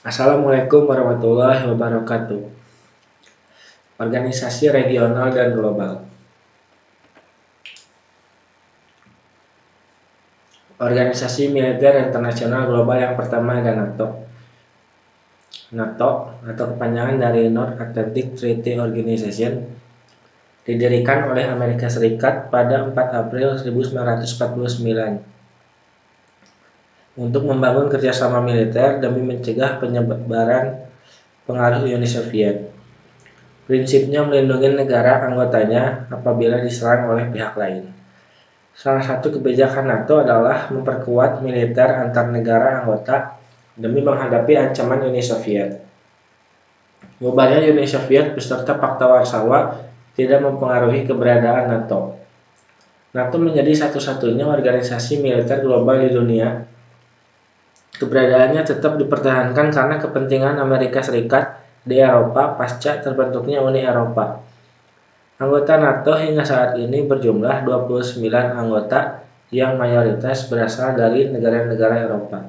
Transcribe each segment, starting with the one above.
Assalamualaikum warahmatullahi wabarakatuh. Organisasi regional dan global. Organisasi militer internasional global yang pertama ada NATO. NATO atau kepanjangan dari North Atlantic Treaty Organization didirikan oleh Amerika Serikat pada 4 April 1949 untuk membangun kerjasama militer demi mencegah penyebaran pengaruh Uni Soviet. Prinsipnya melindungi negara anggotanya apabila diserang oleh pihak lain. Salah satu kebijakan NATO adalah memperkuat militer antar negara anggota demi menghadapi ancaman Uni Soviet. Bubarnya Uni Soviet beserta Pakta Warsawa tidak mempengaruhi keberadaan NATO. NATO menjadi satu-satunya organisasi militer global di dunia. Keberadaannya tetap dipertahankan karena kepentingan Amerika Serikat di Eropa pasca terbentuknya Uni Eropa. Anggota NATO hingga saat ini berjumlah 29 anggota yang mayoritas berasal dari negara-negara Eropa.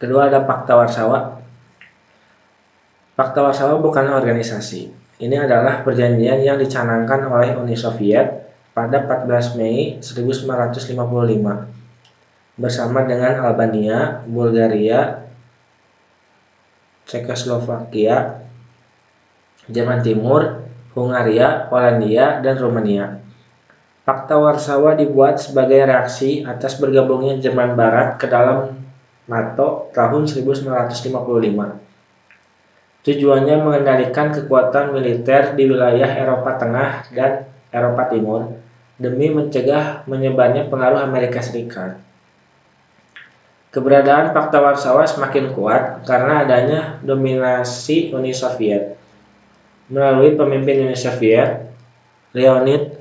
Kedua ada Pakta Warsawa. Pakta Warsawa bukan organisasi. Ini adalah perjanjian yang dicanangkan oleh Uni Soviet pada 14 Mei 1955 bersama dengan Albania, Bulgaria, Cekoslovakia, Jerman Timur, Hungaria, Polandia, dan Rumania. Pakta Warsawa dibuat sebagai reaksi atas bergabungnya Jerman Barat ke dalam NATO tahun 1955. Tujuannya mengendalikan kekuatan militer di wilayah Eropa Tengah dan Eropa Timur demi mencegah menyebarnya pengaruh Amerika Serikat. Keberadaan Pakta Warsawa semakin kuat karena adanya dominasi Uni Soviet. Melalui pemimpin Uni Soviet, Leonid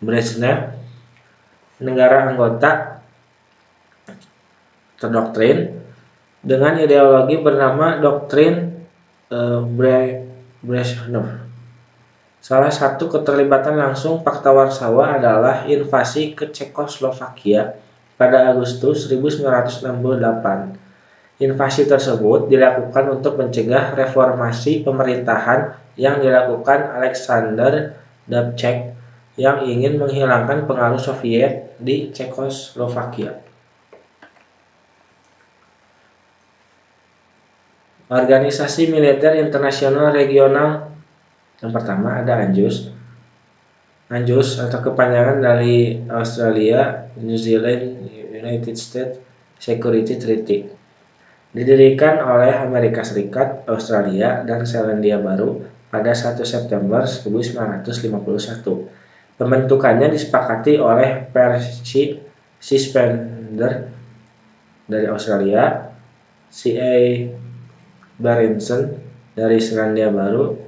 Brezhnev, negara anggota terdoktrin dengan ideologi bernama Doktrin Brezhnev. Salah satu keterlibatan langsung Pakta Warsawa adalah invasi ke Cekoslovakia pada Agustus 1968. Invasi tersebut dilakukan untuk mencegah reformasi pemerintahan yang dilakukan Alexander Dubček yang ingin menghilangkan pengaruh Soviet di Cekoslovakia. Organisasi militer internasional regional yang pertama ada ANZUS. ANZUS atau kepanjangan dari Australia, New Zealand, United States Security Treaty. Didirikan oleh Amerika Serikat, Australia, dan Selandia Baru pada 1 September 1951. Pembentukannya disepakati oleh Percy Spender dari Australia, C.A. Berenson dari Selandia Baru,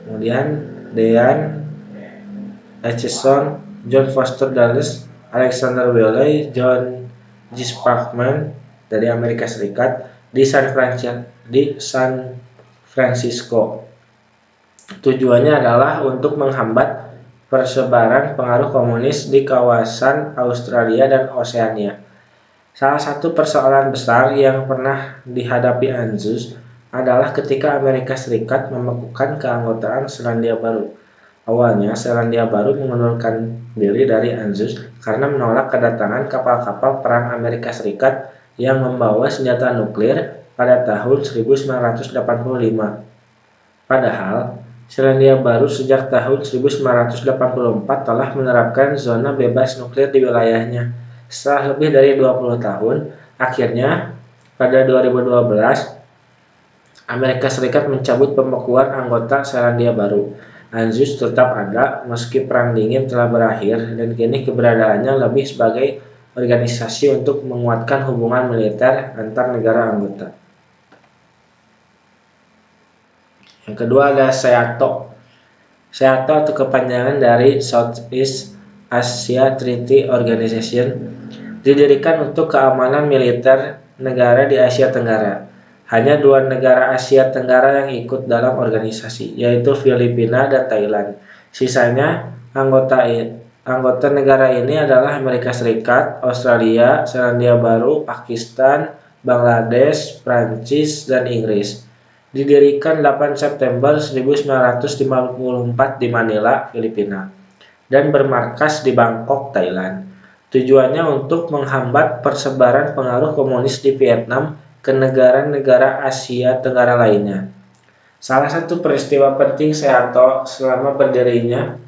kemudian Dean Acheson, John Foster Dulles, Alexander Wiley, John G. Sparkman dari Amerika Serikat di San Francisco. Tujuannya adalah untuk menghambat persebaran pengaruh komunis di kawasan Australia dan Oseania. Salah satu persoalan besar yang pernah dihadapi ANZUS adalah ketika Amerika Serikat membekukan keanggotaan Selandia Baru. Awalnya, Selandia Baru mengundurkan diri dari ANZUS karena menolak kedatangan kapal-kapal perang Amerika Serikat yang membawa senjata nuklir pada tahun 1985. Padahal, Selandia Baru sejak tahun 1984 telah menerapkan zona bebas nuklir di wilayahnya. Setelah lebih dari 20 tahun, akhirnya pada 2012, Amerika Serikat mencabut pembekuan anggota Selandia Baru. ANZUS tetap ada meski Perang Dingin telah berakhir dan kini keberadaannya lebih sebagai organisasi untuk menguatkan hubungan militer antar negara anggota. Yang kedua ada SEATO. SEATO atau kepanjangan dari Southeast Asia Treaty Organization didirikan untuk keamanan militer negara di Asia Tenggara. Hanya 2 negara Asia Tenggara yang ikut dalam organisasi, yaitu Filipina dan Thailand. Sisanya anggota Anggota negara ini adalah Amerika Serikat, Australia, Selandia Baru, Pakistan, Bangladesh, Prancis, dan Inggris. Didirikan 8 September 1954 di Manila, Filipina, dan bermarkas di Bangkok, Thailand. Tujuannya untuk menghambat persebaran pengaruh komunis di Vietnam ke negara-negara Asia Tenggara lainnya. Salah satu peristiwa penting Seattle selama berdirinya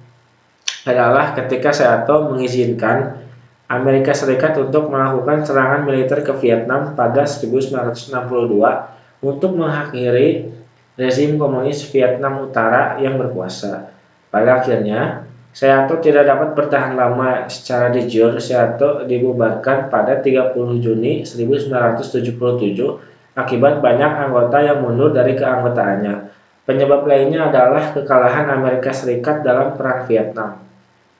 adalah ketika Seattle mengizinkan Amerika Serikat untuk melakukan serangan militer ke Vietnam pada 1962 untuk mengakhiri rezim komunis Vietnam Utara yang berkuasa. Pada akhirnya, Seattle tidak dapat bertahan lama secara de jure. Seattle dibubarkan pada 30 Juni 1977 akibat banyak anggota yang mundur dari keanggotaannya. Penyebab lainnya adalah kekalahan Amerika Serikat dalam Perang Vietnam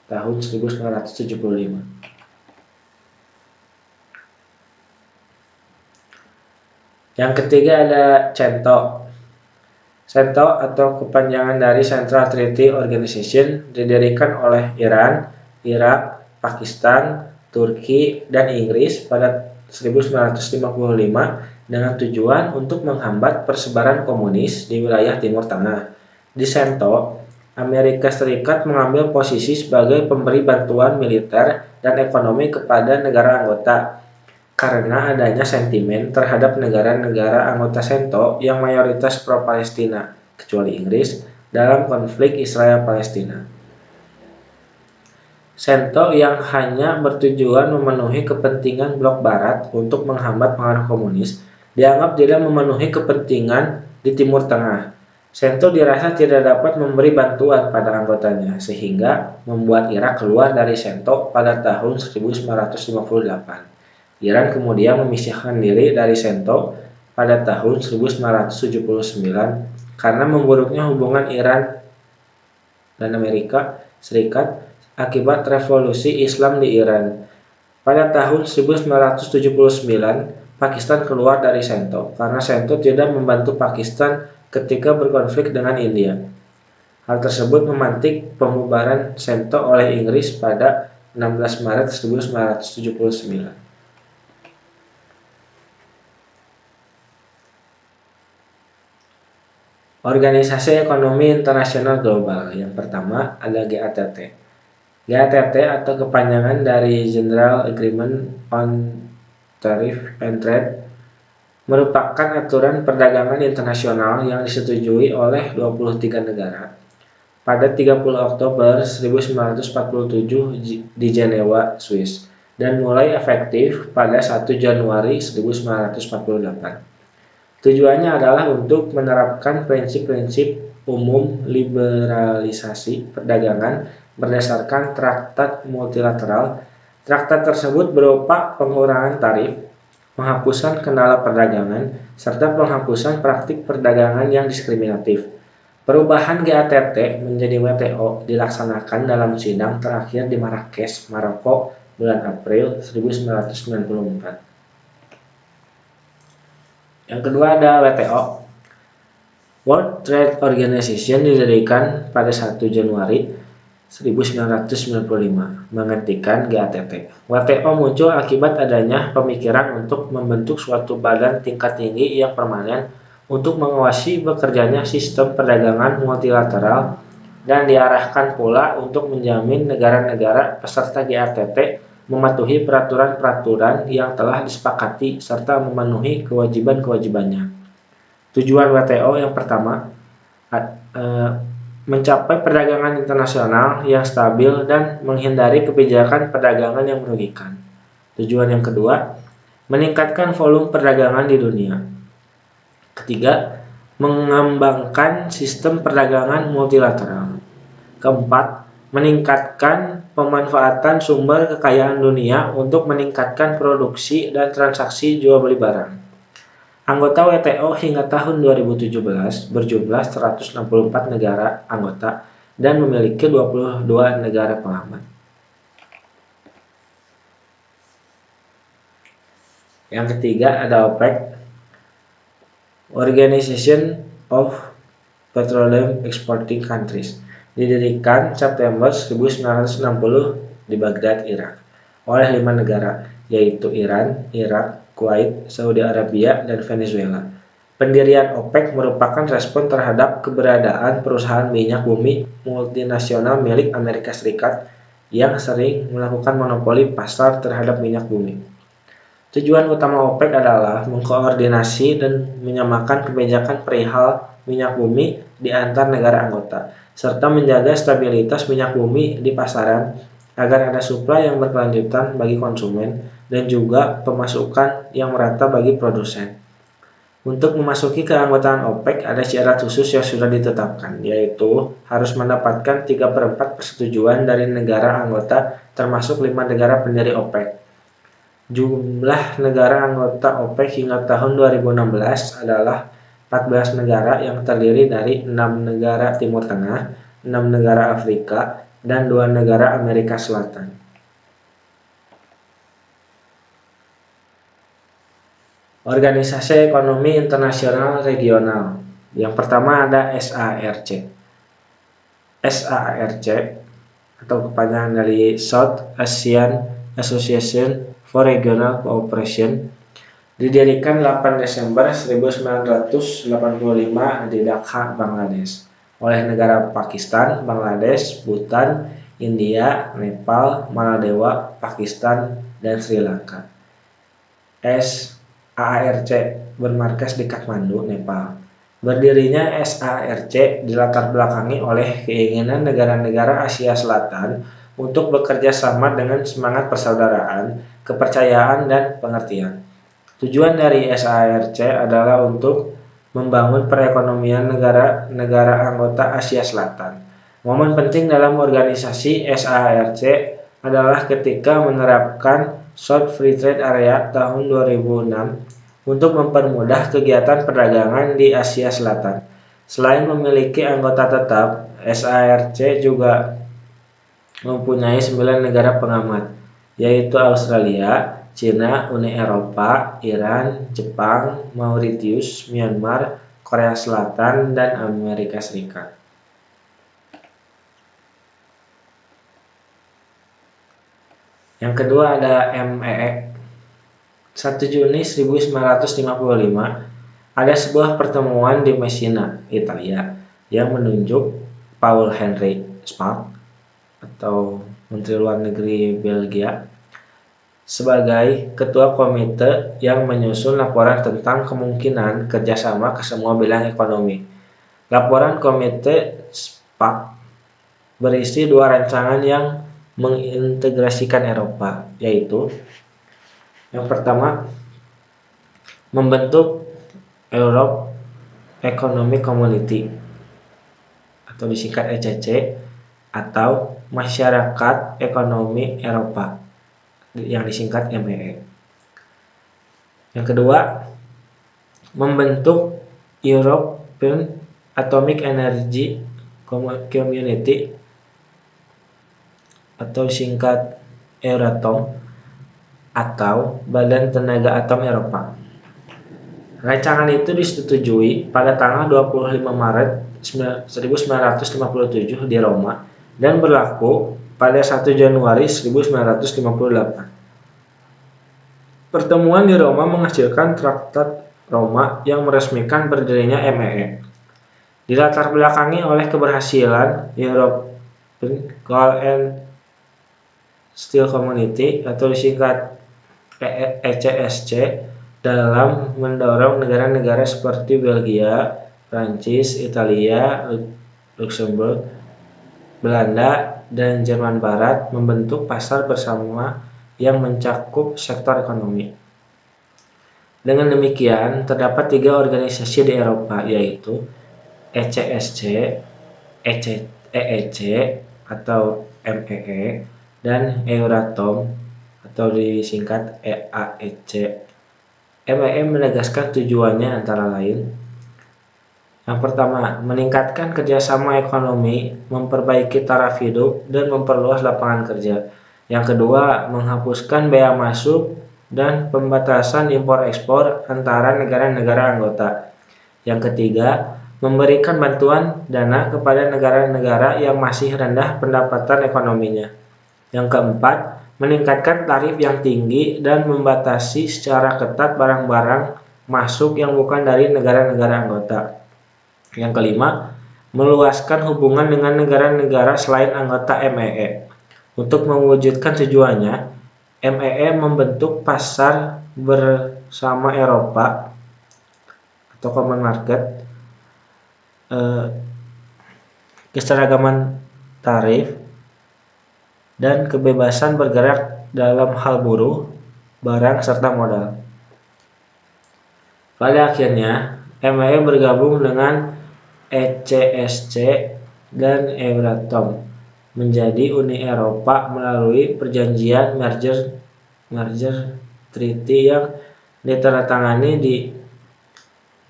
tahun 1975. Yang ketiga ada CENTO. CENTO atau kepanjangan dari Central Treaty Organization didirikan oleh Iran, Irak, Pakistan, Turki, dan Inggris pada 1955 dengan tujuan untuk menghambat persebaran komunis di wilayah Timur Tengah. Di CENTO, Amerika Serikat mengambil posisi sebagai pemberi bantuan militer dan ekonomi kepada negara anggota karena adanya sentimen terhadap negara-negara anggota CENTO yang mayoritas pro-Palestina, kecuali Inggris, dalam konflik Israel-Palestina. CENTO yang hanya bertujuan memenuhi kepentingan blok barat untuk menghambat pengaruh komunis, dianggap tidak memenuhi kepentingan di Timur Tengah. CENTO dirasa tidak dapat memberi bantuan pada anggotanya, sehingga membuat Irak keluar dari CENTO pada tahun 1958. Iran kemudian memisahkan diri dari CENTO pada tahun 1979 karena memburuknya hubungan Iran dan Amerika Serikat akibat revolusi Islam di Iran. Pada tahun 1979, Pakistan keluar dari CENTO karena CENTO tidak membantu Pakistan ketika berkonflik dengan India. Hal tersebut memantik pembubaran CENTO oleh Inggris pada 16 Maret 1979. Organisasi Ekonomi Internasional Global. Yang pertama ada GATT. GATT atau kepanjangan dari General Agreement on Tariff and Trade merupakan aturan perdagangan internasional yang disetujui oleh 23 negara pada 30 Oktober 1947 di Jenewa, Swiss, dan mulai efektif pada 1 Januari 1948. Tujuannya adalah untuk menerapkan prinsip-prinsip umum liberalisasi perdagangan berdasarkan traktat multilateral. Traktat tersebut berupa pengurangan tarif, penghapusan kendala perdagangan, serta penghapusan praktik perdagangan yang diskriminatif. Perubahan GATT menjadi WTO dilaksanakan dalam sidang terakhir di Marrakesh, Maroko, bulan April 1994. Yang kedua ada WTO. World Trade Organization didirikan pada 1 Januari 1995, menggantikan GATT. WTO muncul akibat adanya pemikiran untuk membentuk suatu badan tingkat tinggi yang permanen untuk mengawasi bekerjanya sistem perdagangan multilateral dan diarahkan pula untuk menjamin negara-negara peserta GATT mematuhi peraturan-peraturan yang telah disepakati serta memenuhi kewajiban-kewajibannya. Tujuan WTO yang pertama, mencapai perdagangan internasional yang stabil dan menghindari kebijakan perdagangan yang merugikan. Tujuan yang kedua, meningkatkan volume perdagangan di dunia. Ketiga, mengembangkan sistem perdagangan multilateral. Keempat, meningkatkan pemanfaatan sumber kekayaan dunia untuk meningkatkan produksi dan transaksi jual beli barang. Anggota WTO hingga tahun 2017 berjumlah 164 negara anggota dan memiliki 22 negara pengamat. Yang ketiga ada OPEC, Organization of Petroleum Exporting Countries. Didirikan September 1960 di Baghdad, Irak, oleh 5 negara, yaitu Iran, Irak, Kuwait, Saudi Arabia, dan Venezuela. Pendirian OPEC merupakan respon terhadap keberadaan perusahaan minyak bumi multinasional milik Amerika Serikat yang sering melakukan monopoli pasar terhadap minyak bumi. Tujuan utama OPEC adalah mengkoordinasi dan menyamakan kebijakan perihal minyak bumi di antar negara anggota, serta menjaga stabilitas minyak bumi di pasaran agar ada suplai yang berkelanjutan bagi konsumen dan juga pemasukan yang merata bagi produsen. Untuk memasuki keanggotaan OPEC ada syarat khusus yang sudah ditetapkan, yaitu harus mendapatkan 3/4 persetujuan dari negara anggota termasuk 5 negara pendiri OPEC. Jumlah negara anggota OPEC hingga tahun 2016 adalah 14 negara yang terdiri dari 6 negara Timur Tengah, 6 negara Afrika, dan 2 negara Amerika Selatan. Organisasi Ekonomi Internasional Regional. Yang pertama ada SARC. SARC atau kepanjangan dari South Asian Association for Regional Cooperation didirikan 8 Desember 1985 di Dhaka, Bangladesh oleh negara Pakistan, Bangladesh, Bhutan, India, Nepal, Maladewa, Pakistan, dan Sri Lanka. SARC bermarkas di Kathmandu, Nepal. Berdirinya SARC dilatar belakangi oleh keinginan negara-negara Asia Selatan untuk bekerja sama dengan semangat persaudaraan, kepercayaan, dan pengertian. Tujuan dari SARC adalah untuk membangun perekonomian negara-negara anggota Asia Selatan. Momen penting dalam organisasi SARC adalah ketika menerapkan Short Free Trade Area tahun 2006 untuk mempermudah kegiatan perdagangan di Asia Selatan. Selain memiliki anggota tetap, SARC juga mempunyai 9 negara pengamat, yaitu Australia, China, Uni Eropa, Iran, Jepang, Mauritius, Myanmar, Korea Selatan, dan Amerika Serikat. Yang kedua ada MEE. 1 Juni 1955 ada sebuah pertemuan di Messina, Italia, yang menunjuk Paul Henry Spaak atau Menteri Luar Negeri Belgia sebagai ketua komite yang menyusun laporan tentang kemungkinan kerjasama ke semua bidang ekonomi. Laporan komite Spaak berisi 2 rancangan yang mengintegrasikan Eropa, yaitu yang pertama, membentuk Europe Economic Community atau disingkat ECC atau Masyarakat Ekonomi Eropa yang disingkat MEE. Yang kedua, membentuk European Atomic Energy Community atau disingkat Euratom atau Badan Tenaga Atom Eropa. Rancangan itu disetujui pada tanggal 25 Maret 1957 di Roma dan berlaku pada 1 Januari 1958. Pertemuan di Roma menghasilkan Traktat Roma yang meresmikan berdirinya MEE. Dilatar belakangi oleh keberhasilan European Coal and Steel Community atau disingkat ECSC dalam mendorong negara-negara seperti Belgia, Prancis, Italia, Luxembourg, Belanda, dan Jerman Barat membentuk pasar bersama yang mencakup sektor ekonomi. Dengan demikian, terdapat 3 organisasi di Eropa, yaitu ECSC, EEC atau MEE, dan Euratom atau disingkat EAEC. MEE menegaskan tujuannya antara lain: yang pertama, meningkatkan kerjasama ekonomi, memperbaiki taraf hidup, dan memperluas lapangan kerja. Yang kedua, menghapuskan bea masuk dan pembatasan impor-ekspor antara negara-negara anggota. Yang ketiga, memberikan bantuan dana kepada negara-negara yang masih rendah pendapatan ekonominya. Yang keempat, meningkatkan tarif yang tinggi dan membatasi secara ketat barang-barang masuk yang bukan dari negara-negara anggota. Yang kelima, meluaskan hubungan dengan negara-negara selain anggota MEE. Untuk mewujudkan tujuannya, MEE membentuk pasar bersama Eropa atau Common Market, keseragaman tarif, dan kebebasan bergerak dalam hal buruh, barang, serta modal. Pada akhirnya, MEE bergabung dengan ECSC dan Euratom menjadi Uni Eropa melalui perjanjian merger treaty yang ditandatangani di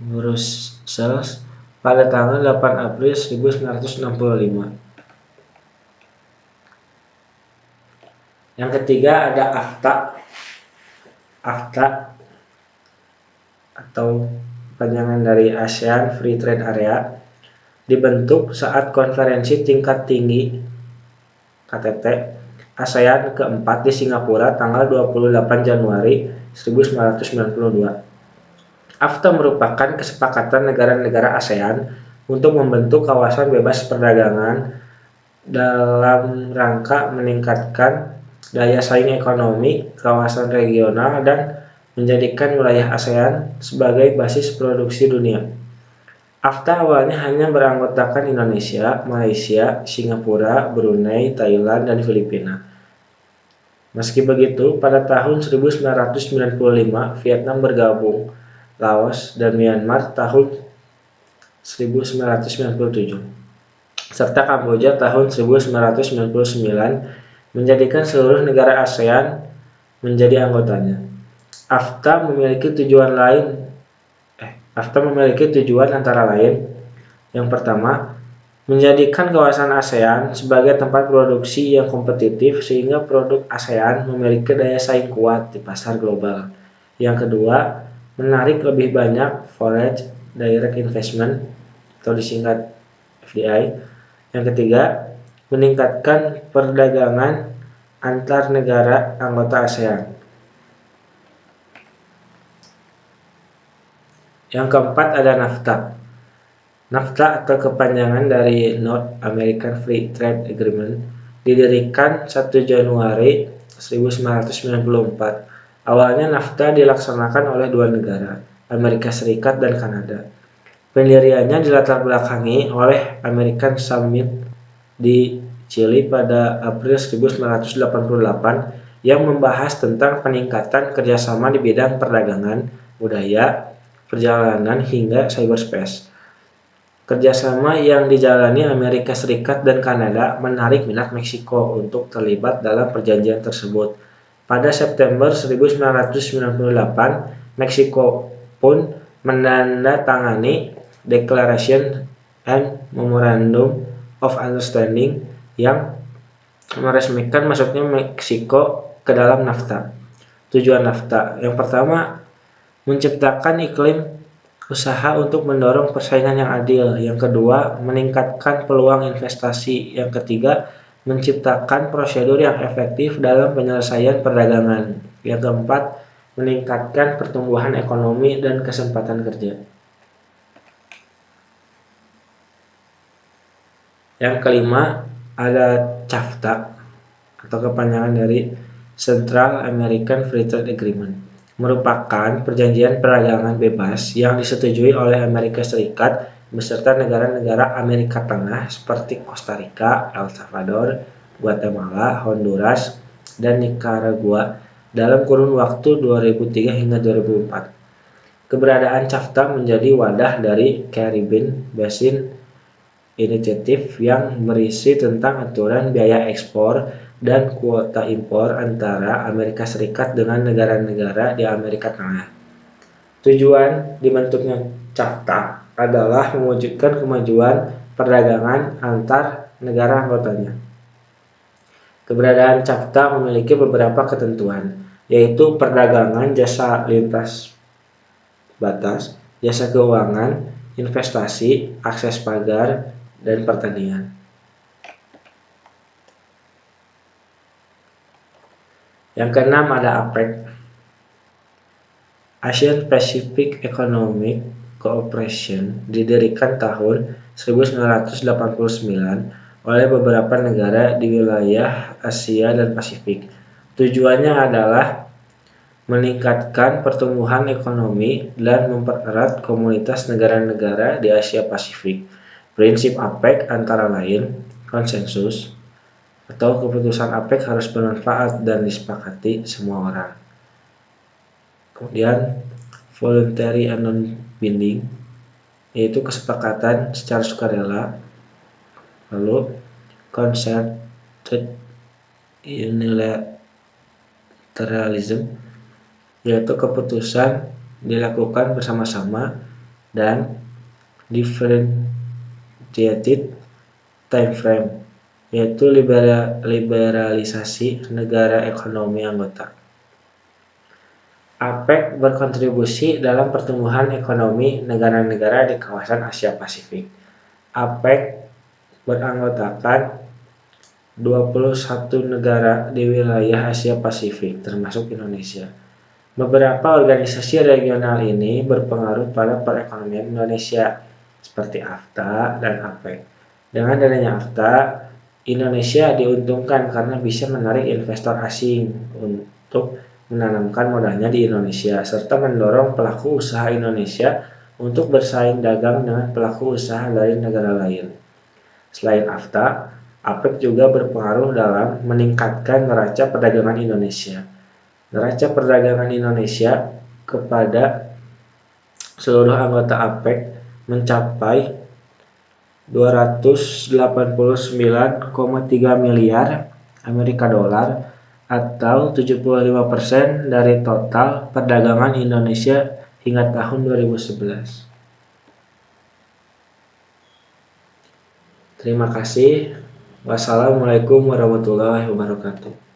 Brussels pada tanggal 8 April 1965. Yang ketiga ada AFTA atau panjangan dari ASEAN Free Trade Area, dibentuk saat konferensi tingkat tinggi KTT ASEAN keempat di Singapura tanggal 28 Januari 1992. AFTA merupakan kesepakatan negara-negara ASEAN untuk membentuk kawasan bebas perdagangan dalam rangka meningkatkan daya saing ekonomi kawasan regional dan menjadikan wilayah ASEAN sebagai basis produksi dunia. AFTA awalnya hanya beranggotakan Indonesia, Malaysia, Singapura, Brunei, Thailand, dan Filipina. Meski begitu, pada tahun 1995 Vietnam bergabung, Laos, dan Myanmar tahun 1997, serta Kamboja tahun 1999 menjadikan seluruh negara ASEAN menjadi anggotanya. AFTA memiliki tujuan antara lain: yang pertama, menjadikan kawasan ASEAN sebagai tempat produksi yang kompetitif sehingga produk ASEAN memiliki daya saing kuat di pasar global. Yang kedua, menarik lebih banyak Foreign Direct Investment atau disingkat FDI. Yang ketiga, meningkatkan perdagangan antar negara anggota ASEAN. Yang keempat ada NAFTA. NAFTA atau kepanjangan dari North American Free Trade Agreement didirikan 1 Januari 1994. Awalnya NAFTA dilaksanakan oleh dua negara, Amerika Serikat dan Kanada. Pendiriannya dilatar belakangi oleh American Summit di Chili pada April 1988 yang membahas tentang peningkatan kerjasama di bidang perdagangan, budaya, perjalanan, hingga cyberspace. Kerjasama yang dijalani Amerika Serikat dan Kanada menarik minat Meksiko untuk terlibat dalam perjanjian tersebut. Pada September 1998, Meksiko pun menandatangani Declaration and Memorandum of Understanding yang meresmikan masuknya Meksiko ke dalam NAFTA. Tujuan NAFTA yang pertama, menciptakan iklim usaha untuk mendorong persaingan yang adil. Yang kedua, meningkatkan peluang investasi. Yang ketiga, menciptakan prosedur yang efektif dalam penyelesaian perdagangan. Yang keempat, meningkatkan pertumbuhan ekonomi dan kesempatan kerja. Yang kelima ada CAFTA atau kepanjangan dari Central American Free Trade Agreement, merupakan perjanjian perdagangan bebas yang disetujui oleh Amerika Serikat beserta negara-negara Amerika Tengah seperti Costa Rica, El Salvador, Guatemala, Honduras, dan Nicaragua dalam kurun waktu 2003 hingga 2004. Keberadaan CAFTA menjadi wadah dari Caribbean Basin Initiative yang berisi tentang aturan biaya ekspor dan kuota impor antara Amerika Serikat dengan negara-negara di Amerika Tengah. Tujuan dibentuknya CAFTA adalah mewujudkan kemajuan perdagangan antar negara anggotanya. Keberadaan CAFTA memiliki beberapa ketentuan, yaitu perdagangan jasa lintas batas, jasa keuangan, investasi, akses pagar, dan pertanian. Yang keenam ada APEC, Asian Pacific Economic Cooperation, didirikan tahun 1989 oleh beberapa negara di wilayah Asia dan Pasifik. Tujuannya adalah meningkatkan pertumbuhan ekonomi dan mempererat komunitas negara-negara di Asia Pasifik. Prinsip APEC antara lain konsensus atau keputusan APEC harus bermanfaat dan disepakati semua orang. Kemudian voluntary and non-binding, yaitu kesepakatan secara sukarela. Lalu concerted unilateralism, yaitu keputusan dilakukan bersama-sama. Dan differentiated time frame, yaitu liberalisasi negara ekonomi anggota. APEC berkontribusi dalam pertumbuhan ekonomi negara-negara di kawasan Asia Pasifik. APEC beranggotakan 21 negara di wilayah Asia Pasifik, termasuk Indonesia. Beberapa organisasi regional ini berpengaruh pada perekonomian Indonesia, seperti AFTA dan APEC. Dengan adanya AFTA, Indonesia diuntungkan karena bisa menarik investor asing untuk menanamkan modalnya di Indonesia, serta mendorong pelaku usaha Indonesia untuk bersaing dagang dengan pelaku usaha dari negara lain. Selain AFTA, APEC juga berpengaruh dalam meningkatkan neraca perdagangan Indonesia. Neraca perdagangan Indonesia kepada seluruh anggota APEC mencapai 289,3 miliar Amerika Dolar atau 75% dari total perdagangan Indonesia hingga tahun 2011. Terima kasih. Wassalamualaikum warahmatullahi wabarakatuh.